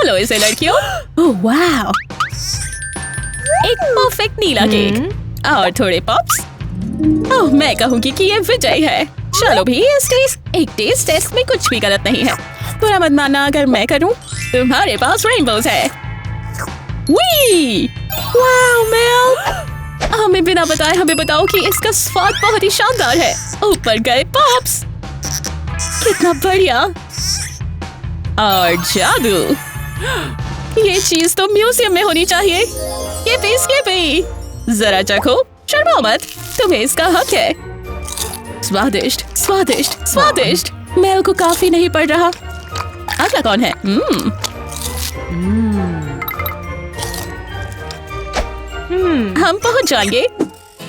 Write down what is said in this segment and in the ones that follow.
लो इसे लड़कियों। ओह वाह, एक परफेक्ट नीला केक और थोड़े पॉप्स। ओह मैं कहूँगी कि ये विजय है। चलो भी एक टेस्ट टेस्ट में कुछ भी गलत नहीं है। बुरा मत मानना अगर मैं करूँ। तुम्हारे पास रेनबोज है। वी वाओ मेल, हमें बिना बताए हमें बताओ कि इसका स्वाद बहुत ही शानदार है। ऊपर गए पॉप्स, कितना बढ़िया। और जादू, ये चीज तो म्यूजियम में होनी चाहिए। ये भी जरा चखो, शर्माओ मत, तुम्हें इसका हक है। स्वादिष्ट स्वादिष्ट स्वादिष्ट। मेल को काफी नहीं पड़ रहा। अगला कौन है? हम पहुंच जाएंगे।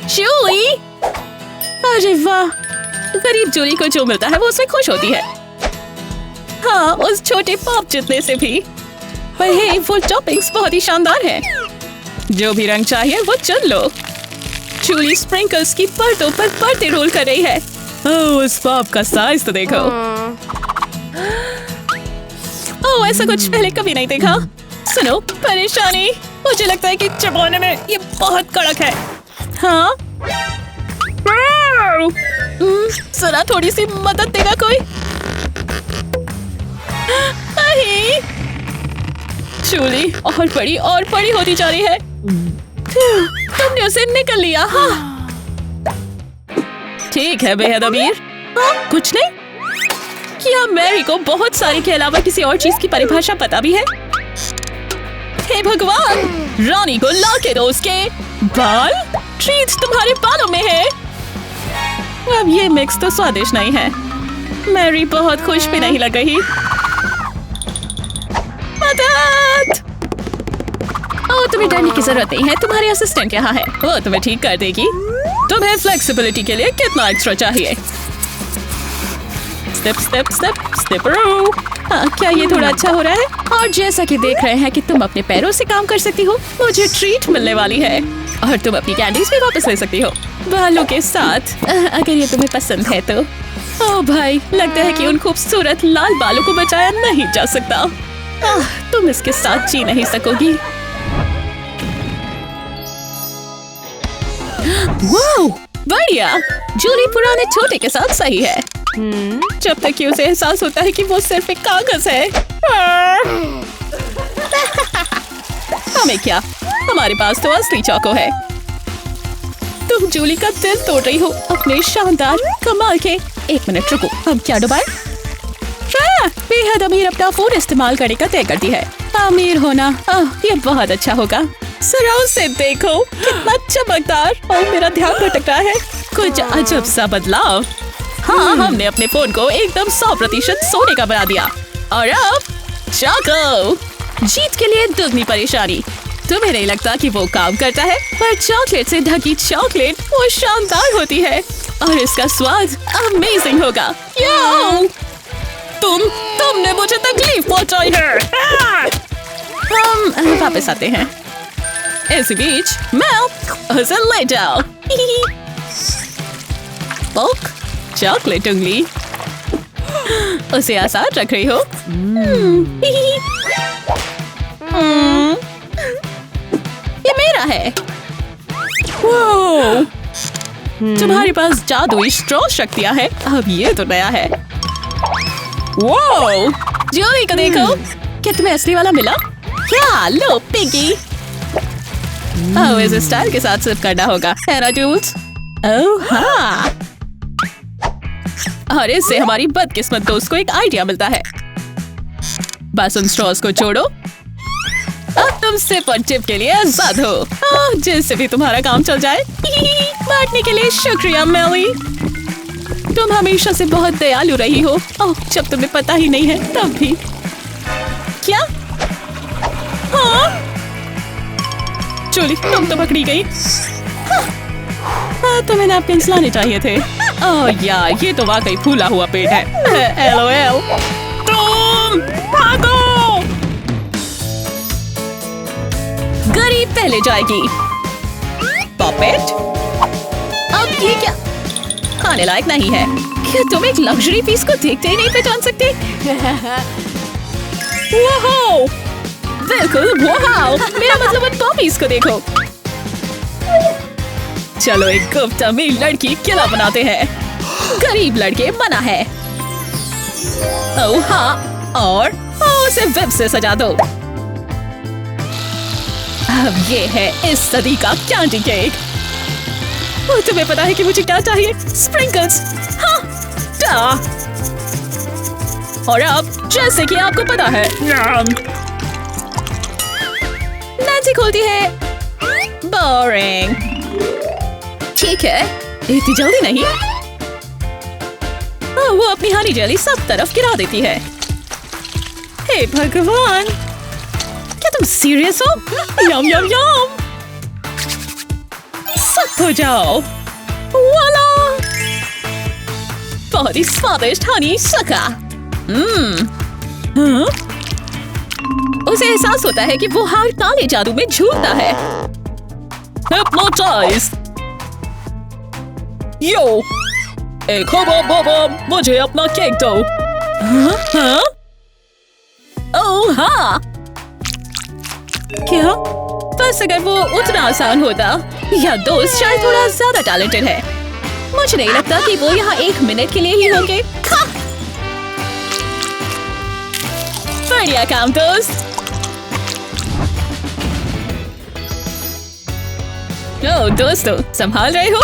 जूली, अरे वाह, गरीब जूली को जो मिलता है वो उसमें खुश होती है। हाँ, उस छोटे पॉप जितने से भी। पर हे, वो टॉपिंग्स बहुत ही शानदार है। जो भी रंग चाहिए वो चुन लो। जूली स्प्रिंकल्स की परतों पर परतें रोल कर रही है। ओह, उस पॉप का साइज तो देखो। ओह, ऐसा कुछ पहले कभी नहीं देखा। सुनो, परेशानी, मुझे लगता है कि चबाने में ये बहुत कड़क है। हाँ, जरा थोड़ी सी मदद देगा कोई? नहीं, जूली और बड़ी होती जा रही है। तुमने उसे निकल लिया। हाँ। ठीक है बेहद अमीर। हाँ, कुछ नहीं। क्या मैरी को बहुत सारी के अलावा किसी और चीज की परिभाषा पता भी है? हे भगवान, रानी को ला के दो उसके बाल। ट्रीट तुम्हारे बालों में है। अब ये मिक्स तो स्वादिष्ट नहीं है। मैरी बहुत खुश भी नहीं लग रही। मदद! ओह, तुम्हें डरने की जरूरत नहीं है, तुम्हारी असिस्टेंट यहाँ है, वो तुम्हें ठीक कर देगी। तुम्हें फ्लेक्सिबिलिटी के लिए कितना एक्स्ट्रा चाहिए? स्टेप स्टेप स्टेप स्टेपरो। हाँ, क्या ये थोड़ा अच्छा हो रहा है? और जैसा कि देख रहे हैं कि तुम अपने पैरों से काम कर सकती हो, मुझे ट्रीट मिलने वाली है। और तुम अपनी कैंडीज भी वापस ले सकती हो, बालों के साथ, अगर ये तुम्हें पसंद है तो। ओह भाई, लगता है कि उन खूबसूरत लाल बालों को बचाया नहीं जा सकता। तुम इसके साथ जी नहीं सकोगी। वाह, बढ़िया। जूली पुराने छोटे के साथ सही है। जब तक कि उसे एहसास होता है कि वो सिर्फ एक कागज है। हमें क्या, हमारे पास तो असली चाकू है। तुम जूली का दिल तोड़ रही हो अपने शानदार कमाल के। एक मिनट रुको, अब क्या डुबाए? बेहद अमीर अपना फोन इस्तेमाल करने का तय करती है। अमीर होना, ये बहुत अच्छा होगा। जरा उसे देखो, कितना चमकदार। और मेरा ध्यान भटक रहा है। कुछ अजब सा बदलाव। हाँ, हमने अपने फोन को एकदम 100% सोने का बना दिया। और अब चाको, जीत के लिए दुगनी परेशानी। तुम्हें नहीं लगता कि वो काम करता है? पर चॉकलेट से ढकी चॉकलेट वो शानदार होती है और इसका स्वाद अमेजिंग होगा। यो, तुमने मुझे तकलीफ पहुंचाई है। हम वापस आते हैं। इसी बीच मैं उसे ले जाओ। पोक, चॉकलेट उंगली, उसे आसान रख रही हो। ये मेरा है। तुम्हारे पास जादुई स्ट्रॉ शक्तियाँ है। अब ये तो नया है। वो जूली को देखो, क्या तुम्हें असली वाला मिला? क्या लो पिगी। ओह, इस स्टाइल के साथ सिर्फ करना होगा, है ना टूल्स? ओह हाँ, और इससे हमारी बदकिस्मत दोस्त को एक आइडिया मिलता है। बस उन स्ट्रॉस को छोड़ो। अब तुम सिप और टिप के लिए आजाद हो। जिससे भी तुम्हारा काम चल जाए। बांटने के लिए शुक्रिया मेली। तुम हमेशा से बहुत दयालु रही हो। ओह, जब तुम्हें पता ही नहीं है तब भी। क्या? हाँ, जूली, तुम तो पकड़ी गई। हाँ, तुम्हें नैपकिन्स लाने चाहिए थे। ओह यार, ये तो वाकई फूला हुआ पेट है। LOL। तुम भागो। गरीब पहले जाएगी। पॉपेट, अब ये क्या? खाने लायक नहीं है। क्या तुम एक लग्जरी पीस को देखते ही नहीं पहचान सकते? वाह, बिल्कुल, वाओ! मेरा मतलब उन पॉपीज को देखो। चलो एक गुप्त अमीर लड़की किला बनाते हैं। गरीब लड़के मना है। ओह हाँ, और उसे वेब से सजा दो। अब ये है इस सदी का कैंडी केक। तुम्हें पता है कि मुझे क्या चाहिए? स्प्रिंकल्स। हाँ, टा। और अब जैसे कि आपको पता है, नैन्सी खोलती है। बोरिंग। ठीक है, इतनी जल्दी नहीं। वो अपनी हनी जेली सब तरफ गिरा देती है। हे भगवान, क्या तुम सीरियस हो? यम यम यम। सख्त हो जाओ। वाला, बहुत ही स्वादिष्ट हनी शका। उसे एहसास होता है कि वो हर काले जादू में झूलता है। हिप्नोटाइज। यो, एक हबा मुझे अपना केक दो। हाँ? ओह हाँ। क्या? बस अगर वो उतना आसान होता, या दोस्त शायद थोड़ा ज्यादा टैलेंटेड है। मुझे नहीं लगता कि वो यहाँ 1 मिनट के लिए ही होंगे। हाँ। बढ़िया काम दोस्त। ओ दोस्तों, संभाल रहे हो?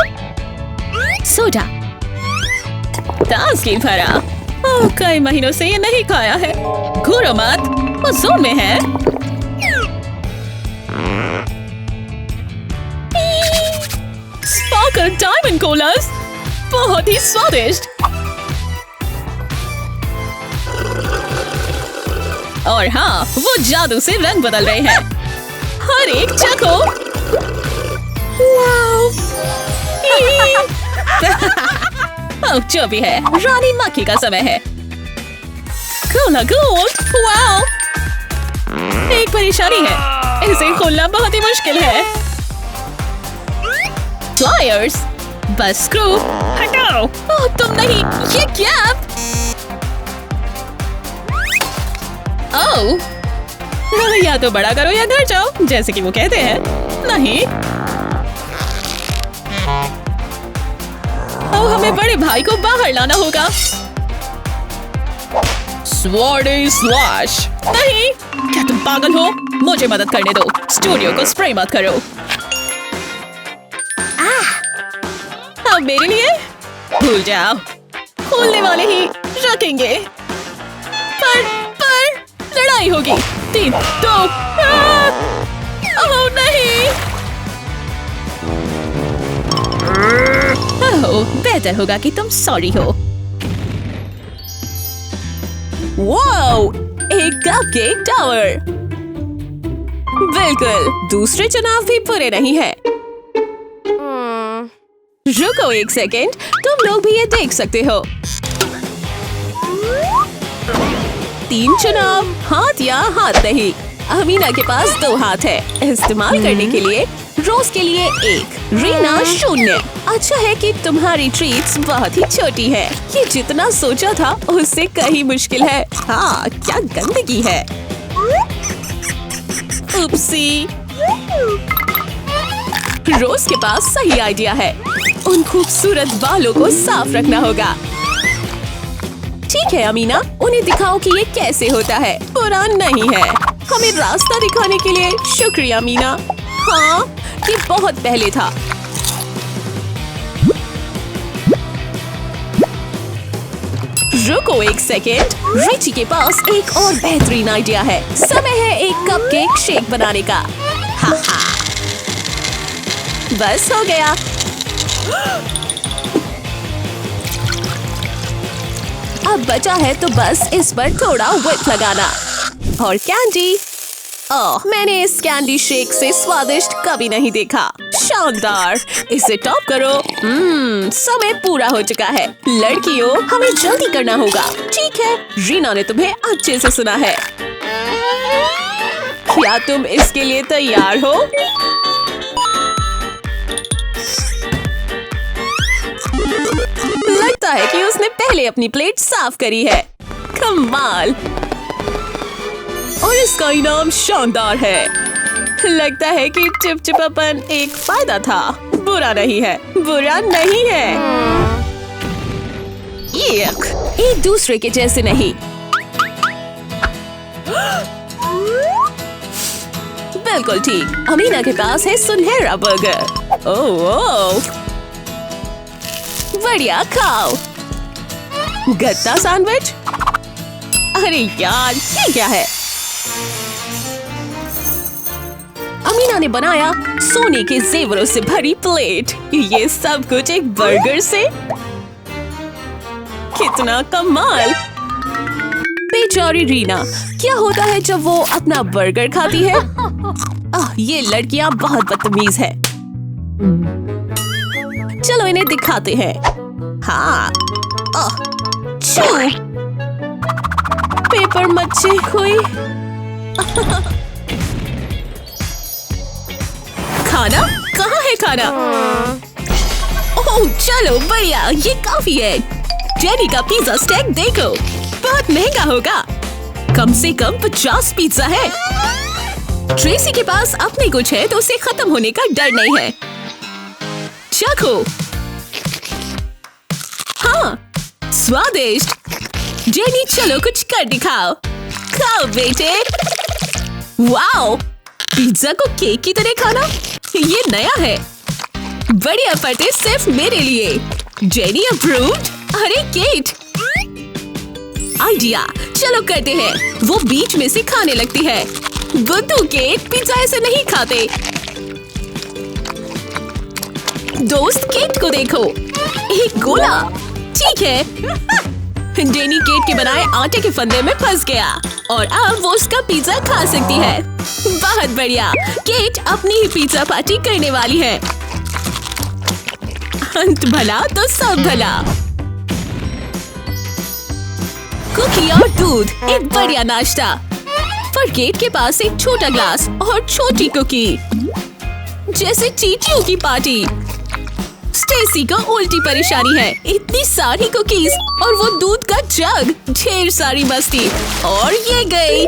सोडा। ताजगी भरा। कई महीनों से ये नहीं खाया है। घूरो मत, वो जोन में है। स्पार्कल डायमंड कोलास, बहुत ही स्वादिष्ट। और हाँ, वो जादू से रंग बदल रहे हैं। हर एक चखो। वाओ। जो भी है, रानी मक्खी का समय है। Cola gold, wow. एक परेशानी है, इसे खोलना बहुत ही मुश्किल है। फ्लायर्स, बस स्क्रू हटाओ। तुम नहीं, ये क्या? ओह, या तो बड़ा करो या घर जाओ, जैसे कि वो कहते हैं। नहीं, हमें बड़े भाई को बाहर लाना होगा। स्वॉर्डी स्लैश। नहीं, क्या तुम पागल हो? मुझे मदद करने दो। स्टूडियो को स्प्रे मत करो। अब मेरे लिए भूल जाओ, खोलने वाले ही रखेंगे। पर लड़ाई होगी। 3, 2। ओह नहीं। बेहतर होगा कि तुम सॉरी हो। वाओ, एक कपकेक टावर। बिल्कुल, दूसरे चुनाव भी बुरे नहीं है। रुको एक सेकेंड, तुम लोग भी ये देख सकते हो। 3 चुनाव, हाथ या हाथ नहीं। अमीना के पास 2 हाथ है। इस्तेमाल करने के लिए रोज के लिए 1, रीना 0। अच्छा है कि तुम्हारी ट्रीट्स बहुत ही छोटी है। ये जितना सोचा था उससे कहीं मुश्किल है। हाँ, क्या गंदगी है। उपसी। रोज के पास सही आइडिया है। उन खूबसूरत बालों को साफ रखना होगा। ठीक है अमीना, उन्हें दिखाओ कि ये कैसे होता है। बुरा नहीं है। हमें रास्ता दिखाने के लिए शुक्रिया मीना। हाँ, ये बहुत पहले था। रुको एक सेकेंड, रिची के पास एक और बेहतरीन आइडिया है। समय है एक कपकेक शेक बनाने का। हा हा, बस हो गया। अब बचा है तो बस इस पर थोड़ा व्हिप लगाना। और कैंडी। ओह, मैंने इस कैंडी शेक से स्वादिष्ट कभी नहीं देखा। शानदार, इसे टॉप करो। समय पूरा हो चुका है। लड़कियों, हमें जल्दी करना होगा। ठीक है, रीना ने तुम्हें अच्छे से सुना है। क्या तुम इसके लिए तैयार हो? लगता है कि उसने पहले अपनी प्लेट साफ करी है। कमाल। और इसका इनाम शानदार है। लगता है कि चिपचिपापन एक फायदा था। बुरा नहीं है, बुरा नहीं है। एक दूसरे के जैसे नहीं। बिल्कुल ठीक। अमीना के पास है सुनहरा बर्गर। ओह बढ़िया, खाओ। गत्ता सैंडविच। अरे यार, ये क्या है? अमीना ने बनाया सोने के जेवरों से भरी प्लेट। ये सब कुछ एक बर्गर से? कितना कमाल। बेचारी रीना, क्या होता है जब वो अपना बर्गर खाती है? ये लड़कियां बहुत बदतमीज है। चलो इन्हें दिखाते हैं। हाँ, पेपर मच्छी हुई। खाना? कहाँ है खाना? ओह चलो बढ़िया, ये काफी है। जेनी का पिज्जा स्टेक देखो, बहुत महंगा होगा। कम से कम 50 पिज्जा है। ट्रेसी के पास अपने कुछ है तो उसे खत्म होने का डर नहीं है। चखो। हाँ, स्वादिष्ट। जेनी चलो कुछ कर दिखाओ। खाओ बेटे। वाओ, पिज्जा को केक की तरह खाना, ये नया है। बढ़िया फटे सिर्फ मेरे लिए। Jenny approved. अरे केट, आइडिया। चलो करते हैं। वो बीच में से खाने लगती है। बुद्धू केट, पिज्जा ऐसे नहीं खाते। दोस्त केट को देखो, एक गोला। ठीक है। जेनी केट के बनाए आटे के फंदे में फंस गया और अब वो उसका पिज्जा खा सकती है। बहुत बढ़िया। केट अपनी ही पिज्जा पार्टी करने वाली है। अंत भला तो सब भला। कुकी और दूध, एक बढ़िया नाश्ता। पर केट के पास एक छोटा ग्लास और छोटी कुकी, जैसे चींटियों की पार्टी। स्टेसी को उल्टी परेशानी है। इतनी सारी कुकीज और वो दूध का जग, ढेर सारी मस्ती। और ये गई।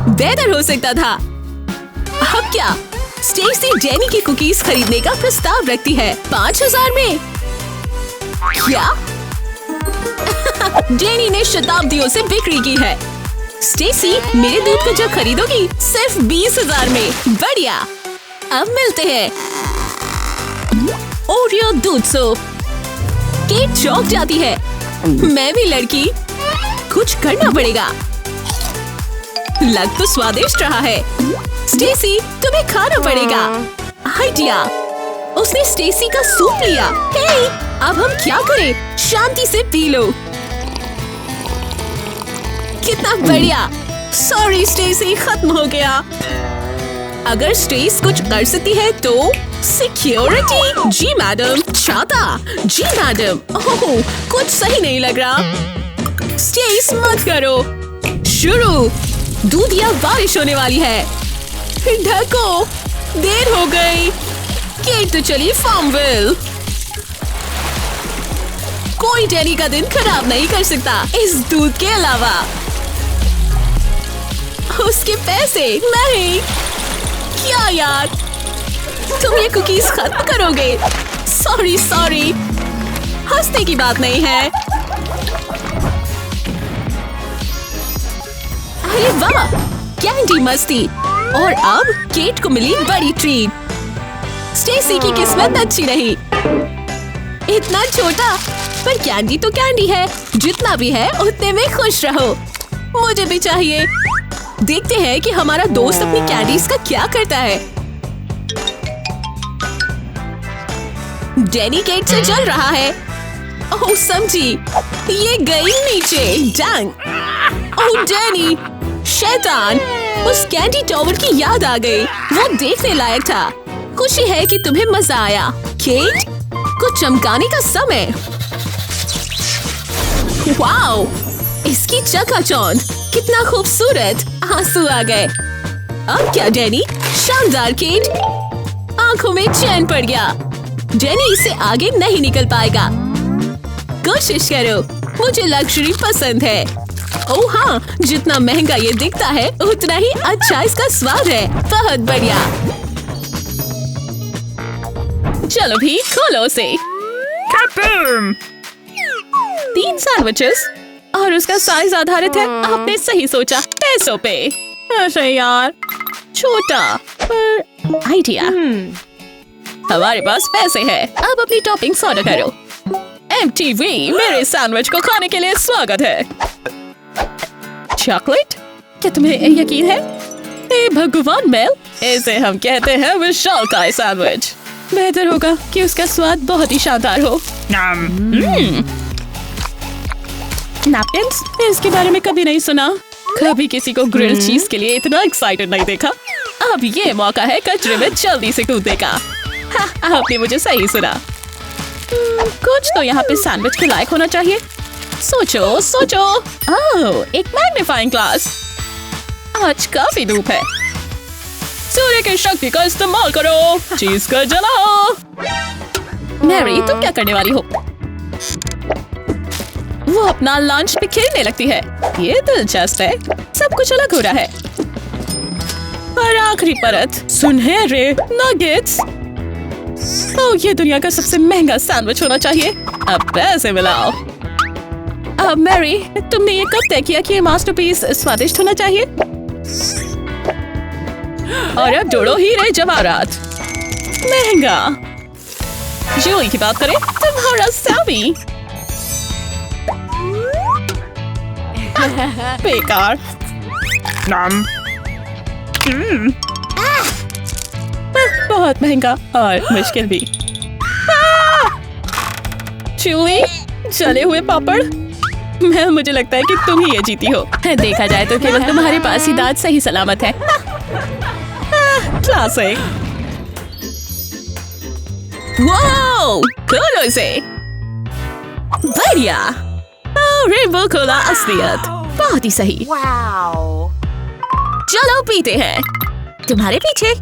बेहतर हो सकता था। अब क्या? स्टेसी जेनी की कुकीज खरीदने का प्रस्ताव रखती है। 5000 में। क्या? जेनी ने शताब्दियों से बिक्री की है। स्टेसी, मेरे दूध का जग खरीदोगी? सिर्फ 20,000 में। बढ़िया। अब मिलते हैं। ओरियो दूध सूप। केट चौंक जाती है। मैं भी लड़की, कुछ करना पड़ेगा। लग तो स्वादिष्ट रहा है। स्टेसी, तुम्हें खाना पड़ेगा। आइडिया। उसने स्टेसी का सूप लिया। हे, अब हम क्या करें? शांति से पी लो। कितना बढ़िया। सॉरी स्टेसी, खत्म हो गया। अगर स्टेस कुछ कर सकती है तो सिक्योरिटी। जी मैडम। छाता। जी मैडम। ओह, कुछ सही नहीं लग रहा। स्टेस मत करो। शुरू। दूध या बारिश होने वाली है। ढको, देर हो गई। केट तो चली फार्मविल। कोई जेनी का दिन खराब नहीं कर सकता इस दूध के अलावा। उसके पैसे नहीं। क्या यार, तुम ये कुकीज खत्म करोगे? सॉरी सॉरी, हंसने की बात नहीं है। अरे वाह, कैंडी मस्ती। और अब केट को मिली बड़ी ट्रीट। स्टेसी की किस्मत अच्छी नहीं। इतना छोटा, पर कैंडी तो कैंडी है। जितना भी है उतने में खुश रहो। मुझे भी चाहिए। देखते हैं कि हमारा दोस्त अपनी कैंडीज का क्या करता है। जेनी केट से चल रहा है। ओह समझी, ये गई नीचे। डैंग। ओह जेनी, शैतान। उस कैंडी टॉवर की याद आ गई। वो देखने लायक था। खुशी है कि तुम्हें मजा आया। केट को चमकाने का समय। वाओ, इसकी चकाचौंध, कितना खूबसूरत। आंसू आ गए। अब क्या जेनी? शानदार केट। आंखों में चैन पड़ गया। जेनी इससे आगे नहीं निकल पाएगा। कोशिश करो, मुझे लग्जरी पसंद है। ओह हाँ, जितना महंगा ये दिखता है उतना ही अच्छा इसका स्वाद है। बहुत बढ़िया। चलो भी खोलो उसे। 3 सैंडविचेस और उसका साइज आधारित है। आपने सही सोचा, पैसों पे। अरे यार, छोटा पर आइडिया। हमारे पास पैसे हैं। अब अपनी टॉपिंग्स ऑर्डर करो। MTV मेरे सैंडविच को खाने के लिए स्वागत है। चॉकलेट? क्या तुम्हें यकीन है? हे भगवान मेल, इसे हम कहते हैं विशालकाय सैंडविच। बेहतर होगा कि उसका स्वाद बहुत ही शानदार हो। नैपकिन्स? इसके बारे में कभी नहीं सुना। कभी किसी को ग्रिल्ड चीज के लिए इतना एक्साइटेड नहीं देखा। अब ये मौका है कचरे में जल्दी से कूदने का। आपने मुझे सही सुना। कुछ तो यहाँ पे सैंडविच के लायक होना चाहिए। सोचो सोचो। ओह, एक मैग्नीफाइंग ग्लास। आज काफी धूप है। सूर्य की शक्ति का इस्तेमाल करो। चीज को जलाओ। मैरी, तुम क्या करने वाली हो? वो अपना लंच पे खेलने लगती है। ये दिलचस्प है। सब कुछ अलग हो रहा है। और आखिरी परत, सुनहरे नगेट्स। ओह, ये दुनिया का सबसे महंगा सैंडविच होना चाहिए। अब पैसे मिलाओ। अब मैरी, तुमने ये कब तय किया कि ये मास्टरपीस स्वादिष्ट होना चाहिए? और अब जोड़ो हीरे जवाहरात। महंगा। जूली की बात करें, तुम्हारा सैमी। बेकार। बहुत महंगा और मुश्किल भी। जूली, जले हुए पापड़। मुझे लगता है कि तुम ही ये जीती हो। देखा जाए तो केवल तुम्हारे पास ही दांत सही सलामत है। क्लासिक। वाओ, खोलो इसे। बढ़िया। रेनबो कोला असलियत। बहुत ही सही। चलो पीते हैं। तुम्हारे पीछे।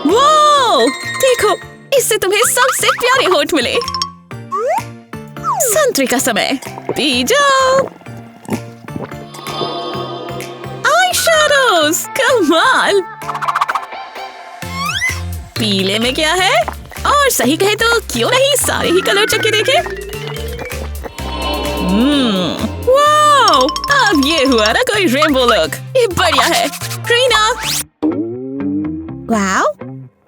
वाओ, देखो, इससे तुम्हें सबसे प्यारे होठ मिले। संतरे का समय। पी जाओ। आई शैडोज, कमाल। पीले में क्या है? और सही कहे तो क्यों नहीं सारे ही कलर चक्के देखे। वाओ, अब ये हुआ ना कोई रेनबो लुक। ये बढ़िया है। रीना, वाओ,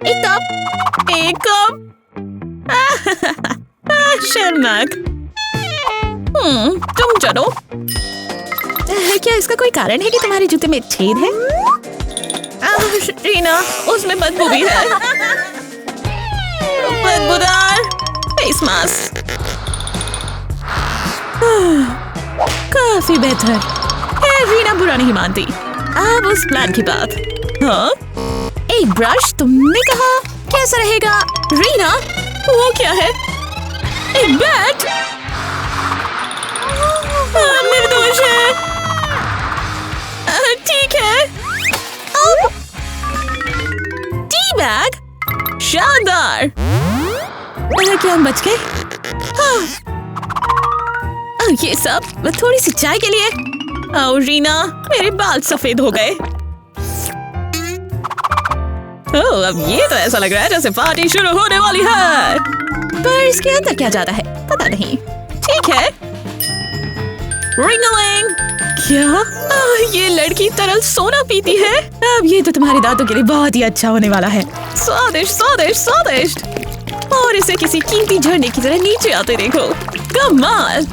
एक कप। शर्मनाक। तुम चलो। क्या इसका कोई कारण है कि तुम्हारे जूते में छेद है? रीना, उसमें बदबू भी है। बदबूदार फेस मास्क। काफी बेहतर है। रीना बुरा नहीं मानती। अब उस प्लान की बात। हाँ, एक ब्रश तुमने कहा कैसा रहेगा? रीना, वो क्या है? एक बैट? निर्दोष है। ठीक है। अब टी बैग। शानदार। क्या हम बच गए? ये सब थोड़ी सी चाय के लिए। ओ रीना, मेरे बाल सफेद हो गए। ओह, अब ये तो ऐसा लग रहा है जैसे पार्टी शुरू होने वाली है। पर इसके अंदर क्या जाता है पता नहीं। ठीक है। रिंगलिंग। क्या? ये लड़की तरल सोना पीती है। अब ये तो तुम्हारे दांतों के लिए बहुत ही अच्छा होने वाला है। स्वादिष्ट स्वादिष्ट स्वादिष्ट। और इसे किसी कीमती झरने की तरह नीचे आते देखो। कमाल।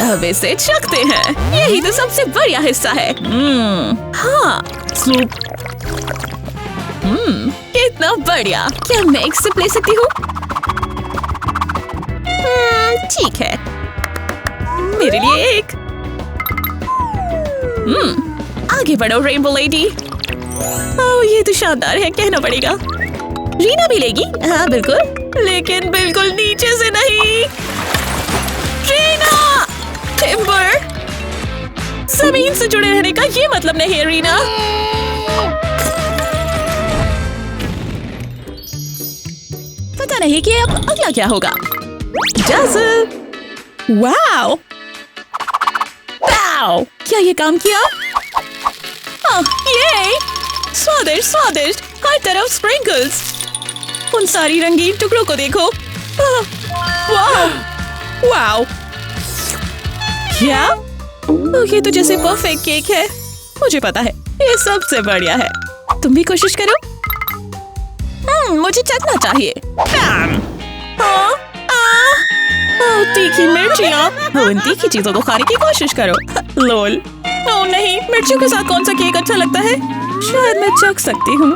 अब इसे चखते हैं। यही तो सबसे बढ़िया हिस्सा है। हाँ, सूप। कितना बढ़िया। क्या मैं एक सिप ले सकती हूँ? ठीक है, मेरे लिए एक। आगे बढ़ो रेनबो लेडी। ओह, ये तो शानदार है, कहना पड़ेगा। रीना भी लेगी? हाँ बिल्कुल, लेकिन बिल्कुल नीचे से नहीं। रीना, टिम्बर, जमीन से जुड़े रहने का ये मतलब नहीं है रीना। पता नहीं कि अब अगला क्या होगा। डज़ल! वाओ! वाओ! क्या ये काम किया? ये स्वादिष्ट स्वादिष्ट, हर तरफ स्प्रिंकल्स। उन सारी रंगीन टुकड़ों को देखो। वाओ! वाओ! क्या? ये तो जैसे परफेक्ट केक है। मुझे पता है, ये सबसे बढ़िया है। तुम भी कोशिश करो। मुझे चखना चाहिए। तीखी मिर्चियाँ। उन तीखी चीजों को खाने की कोशिश करो। लोल। ओह नहीं, मिर्चियों के साथ कौन सा केक अच्छा लगता है? शायद मैं चख सकती हूँ।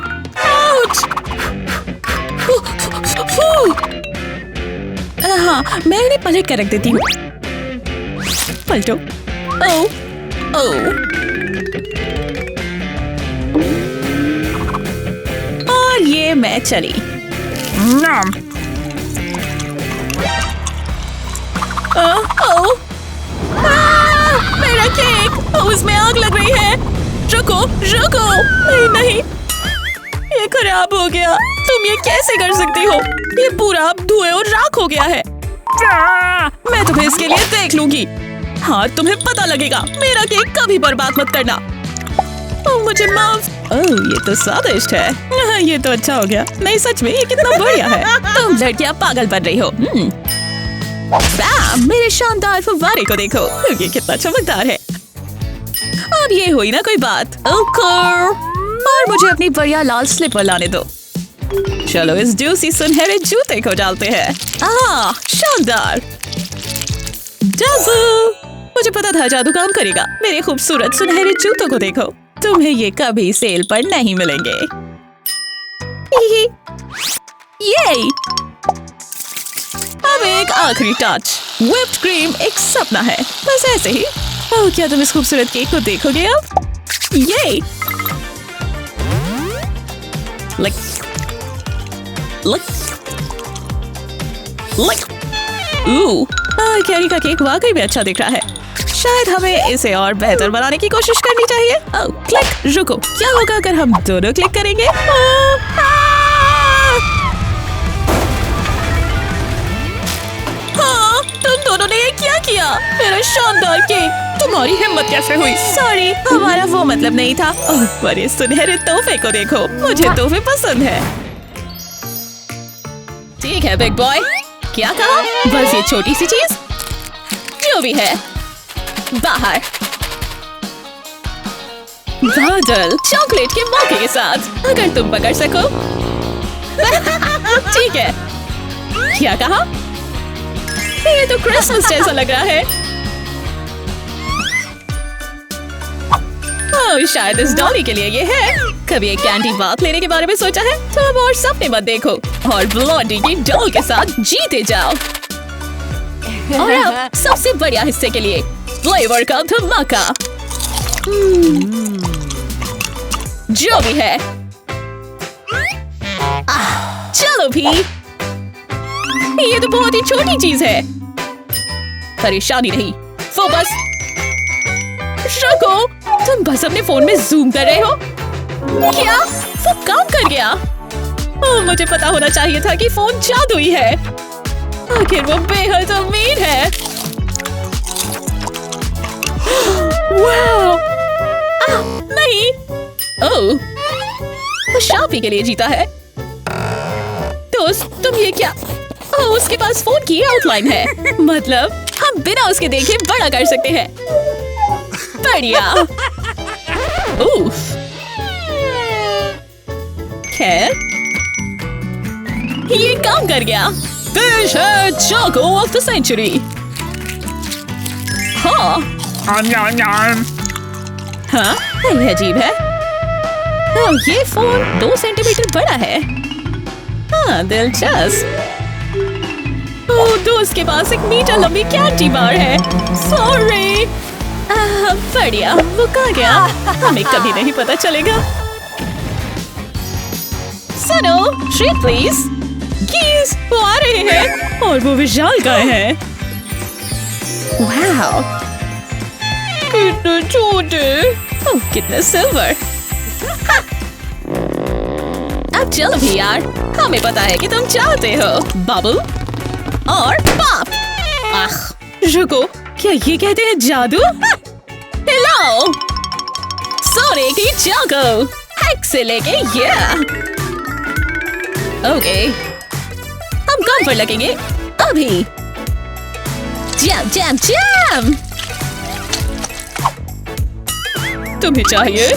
हाँ, मैं इन्हें पलट कर रख देती हूँ। पलटो। ओह, ओह। और ये मैं चली। मेरा केक! उसमें आग लग रही है। रुको, रुको! नहीं, नहीं, ये खराब हो गया। तुम ये कैसे कर सकती हो? ये पूरा धुएं और राख हो गया है। मैं तुम्हें इसके लिए देख लूंगी। हाँ, तुम्हें पता लगेगा। मेरा केक कभी बर्बाद मत करना। मुझे माफ। ये तो स्वादिष्ट है। ये तो अच्छा हो गया। नहीं, सच में ये कितना बढ़िया है। तुम लड़कियां पागल बन रही हो। मेरे शानदार फव्वारे को देखो, ये कितना चमकदार है। अब ये हुई ना कोई बात। और मुझे अपनी बढ़िया लाल स्लीपर लाने दो। चलो इस जूसी सुनहरे जूते को डालते हैं। शानदार। जादू! मुझे पता था जादू काम करेगा। मेरे खूबसूरत सुनहरे जूतों को देखो। तुम्हें ये कभी सेल पर नहीं मिलेंगे। ये अब एक आखिरी टच। व्हिप्ड क्रीम एक सपना है, बस ऐसे ही। क्या तुम इस खूबसूरत केक को देखोगे अब? ये कैरी का केक वाकई में अच्छा दिख रहा है। शायद हमें इसे और बेहतर बनाने की कोशिश करनी चाहिए। क्लिक। रुको, क्या होगा अगर हम दोनों क्लिक करेंगे? हाँ, तुम दोनों ने ये क्या किया? मेरा शानदार केक! तुम्हारी हिम्मत कैसे हुई? सॉरी, हमारा वो मतलब नहीं था। पर इस सुनहरे तोहफे को देखो। मुझे तोहफे पसंद है। ठीक है बिग बॉय। क्या कहा? बस ये छोटी सी चीज? जो भी है, बाहर। बादल चॉकलेट के मौके के साथ, अगर तुम पकड़ सको। ठीक है। क्या कहा? ये तो क्रिसमस जैसा लग रहा है। शायद इस डॉली के लिए ये है। कभी एक कैंडी बात लेने के बारे में सोचा है? तो अब और सपने मत देखो और ब्लॉडी की डॉल के साथ जीते जाओ। और अब सबसे बढ़िया हिस्से के लिए फ्लेवर का धमाका। जो भी है, चलो भी। ये तो बहुत ही छोटी चीज है। परेशानी नहीं, फोकस। रुको, तुम बस अपने फोन में जूम कर रहे हो? क्या वो काम कर गया? मुझे पता होना चाहिए था कि फोन जादुई है। आखिर वो बेहद अमीर है। वाओ! नहीं। ओह, वो शापी के लिए जीता है। दोस्त, तुम ये क्या? उसके पास फोन की आउटलाइन है। मतलब हम बिना उसके देखे बड़ा कर सकते हैं। बढ़िया। खैर, ये काम कर गया। पेश है चोको ऑफ द सेंचुरी। हाँ, ये अजीब है। ये फोन 2 सेंटीमीटर बड़ा है। हाँ, दिलचस्प। दोस्त के पास 1 मीटर लंबी कैंडी बार है। सॉरी। बढ़िया, वो कहाँ गया? हमें कभी नहीं पता चलेगा। सुनो, ट्रीट प्लीज। गीस, वो आ रहे हैं और वो विशाल गाय है। वाओ, कितने छोटे। कितने सिल्वर। चलो भी यार, हमें पता है कि तुम चाहते हो। बबल और पॉप। आह, रुको, क्या ये कहते हैं जादू? हेलो, सोने की चोको हैक से लेके ये। ओके, हम काम पर लगेंगे अभी। Jam jam jam. तुम्हें चाहिए?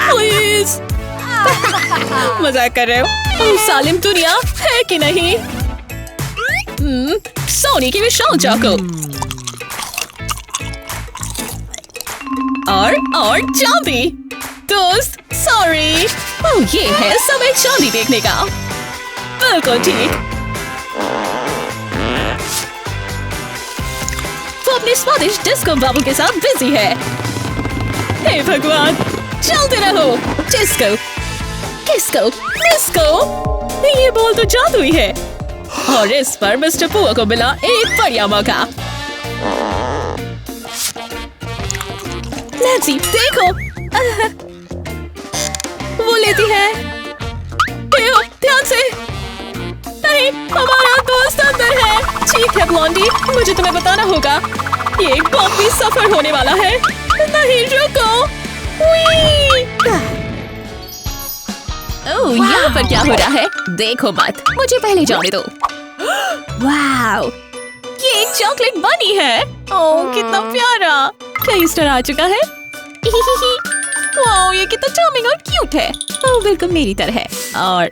प्लीज। मजाक कर रहे हो? ओह, सालिम दुनिया है कि नहीं? सोनी की विशाल चाकू और चांदी। दोस्त सॉरी। ओह, ये है समय चांदी देखने का। बिल्कुल ठीक। वो अपने स्वादिष्ट डिस्को बबल के साथ बिजी है। हे भगवान, चलते रहो। डिस्को किसको डिस्को। ये बॉल तो जादुई है और इस पर मिस्टर पुआ को मिला एक बढ़िया मौका। नैन्सी देखो, वो लेती है। ध्यान से। नहीं, हमारा दोस्त अंदर है। ठीक है ब्लॉन्डी, मुझे तुम्हें बताना होगा। ये एक बहुत भी सफर होने वाला है। नहीं रुको। ओह, यहाँ पर क्या हो रहा है? देखो मत, मुझे पहले जाने दो। वाव, ये एक चॉकलेट बनी है। ओह, कितना प्यारा। क्या ईस्टर आ चुका है? वाह, ये कितना चार्मिंग और क्यूट है। ओह, बिल्कुल मेरी तरह है। और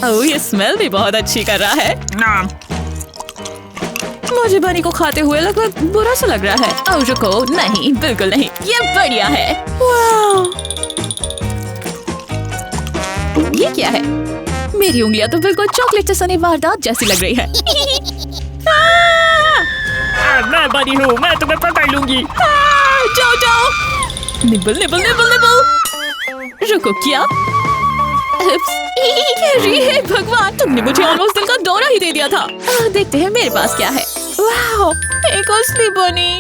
ओह, ये स्मेल भी बहुत अच्छी कर रहा है। मुझे बनी को खाते हुए लगभग बुरा सा लग रहा है। ओह रुको, नहीं बिल्कुल नहीं, ये बढ़िया है। वाह, ये क्या है? मेरी उंगलियां तो बिल्कुल चॉकलेट से सने वारदात जैसी लग रही है। मैं बनी हूँ, मैं तुम्हें पकड़ लूंगी। जाओ जाओ। Nibble nibble nibble nibble. रुको, क्या? हे भगवान, तुमने मुझे ऑलमोस्ट दिल का दौरा ही दे दिया था। देखते हैं मेरे पास क्या है। वाह, एक असली बनी।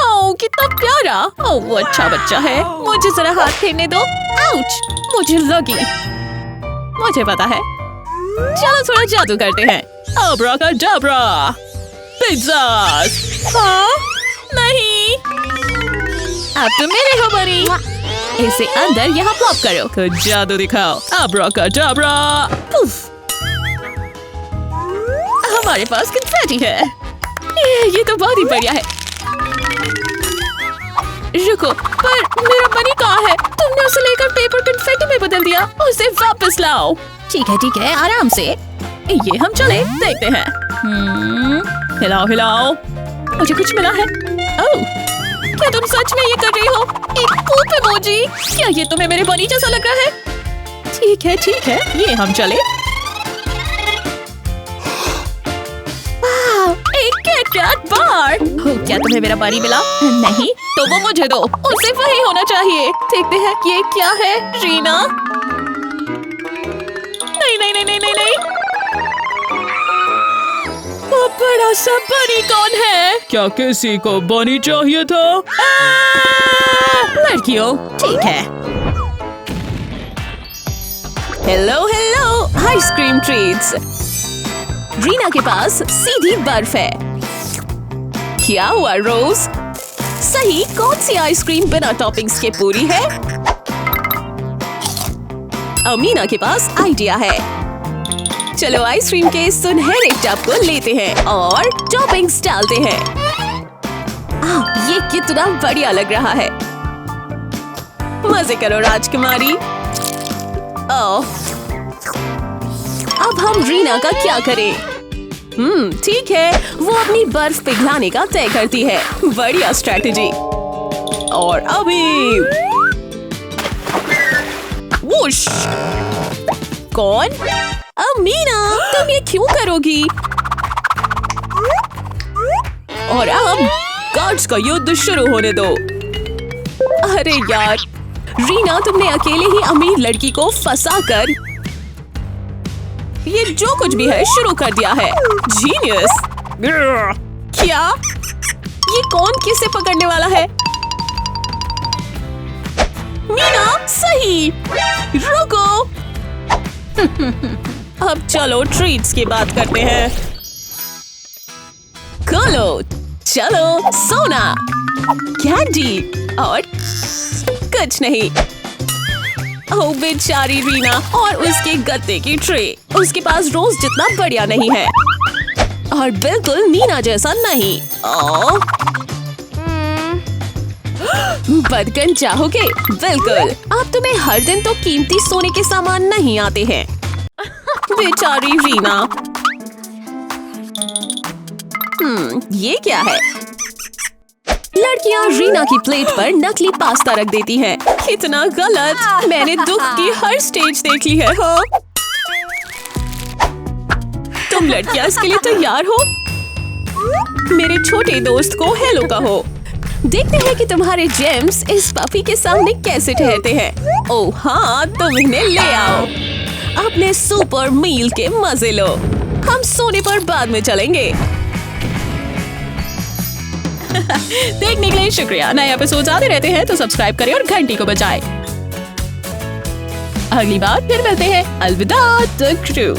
ओह, कितना प्यारा। ओह, वो अच्छा बच्चा है। मुझे जरा हाथ फेरने दो। आउच, मुझे लगी। मुझे पता है। चलो थोड़ा जादू करते हैं। अब्राकाडाब्रा। पिज़्ज़ास। हाँ, नहीं। अब तुम मेरे हो बनी। इसे अंदर यहाँ प्लॉप करो। कुछ जादू दिखाओ। अब्राकाडाब्रा। पुफ। हमारे पास कन्फेटी है। ये तो बहुत ही बढ़िया है। रुको, पर मेरा बनी कहाँ है? तुमने उसे लेकर पेपर कन्फेटी में बदल दिया। उसे वापस लाओ। ठीक है, आराम से। ये हम चले देखते हैं। हिलाओ हिलाओ। मुझे कुछ मिला है। ओह, क्या तुम सच में ये कर रही हो? एक पूप इमोजी। क्या ये तुम्हें मेरे बनी जैसा लग रहा है? ठीक है, ये हम चले। एक किटकैट बार। क्या तुम्हें मेरा बनी मिला? नहीं, तो वो मुझे दो। उसे वही होना चाहिए। देखते हैं ये क्या है। रीना, नहीं। वो बड़ा सा बनी कौन है? क्या किसी को बनी चाहिए था? लड़कियों, ठीक है। Hello, ice cream treats. रीना के पास सीधी बर्फ है। क्या हुआ रोज? सही, कौन सी आइसक्रीम बिना टॉपिंग्स के पूरी है? अमीना के पास आइडिया है। चलो आइसक्रीम के सुनहरे टब को लेते हैं और टॉपिंग्स डालते हैं। ये कितना बढ़िया लग रहा है। मजे करो राजकुमारी। अब हम रीना का क्या करें? ठीक है, वो अपनी बर्फ पिघलाने का तय करती है। बढ़िया स्ट्रैटेजी। और अभी वुश। कौन? अमीना, तुम ये क्यों करोगी? और अब गार्ड्स का युद्ध शुरू होने दो। अरे यार, रीना, तुमने अकेले ही अमीर लड़की को फंसाकर ये जो कुछ भी है शुरू कर दिया है। जीनियस। क्या? ये कौन किसे पकड़ने वाला है? मीना, सही। रुको, अब चलो ट्रीट्स की बात करते हैं। खोलो, चलो सोना, कैंडी और कुछ नहीं। ओह बेचारी रीना और उसके गत्ते की ट्रे। उसके पास रोज जितना बढ़िया नहीं है और बिल्कुल नीना जैसा नहीं। ओह बदगन चाहोगे? बिल्कुल। अब तुम्हें हर दिन तो कीमती सोने के सामान नहीं आते हैं। बेचारी रीना। ये क्या है? लड़कियां रीना की प्लेट पर नकली पास्ता रख देती हैं। कितना गलत। मैंने दुख की हर स्टेज देख ली है। हाँ? तुम लड़कियां इसके लिए तैयार हो? मेरे छोटे दोस्त को हेलो कहो। देखते हैं कि तुम्हारे जेम्स इस पपी के सामने कैसे ठहरते हैं। ओह हाँ, तुम इन्हें ले आओ। अपने सुपर मील के मजे लो। हम सोने पर बाद में चलेंगे। देखने के लिए शुक्रिया। नए एपिसोड्स आते रहते हैं तो सब्सक्राइब करें और घंटी को बजाएं। अगली बार फिर मिलते हैं। अलविदा द क्रू।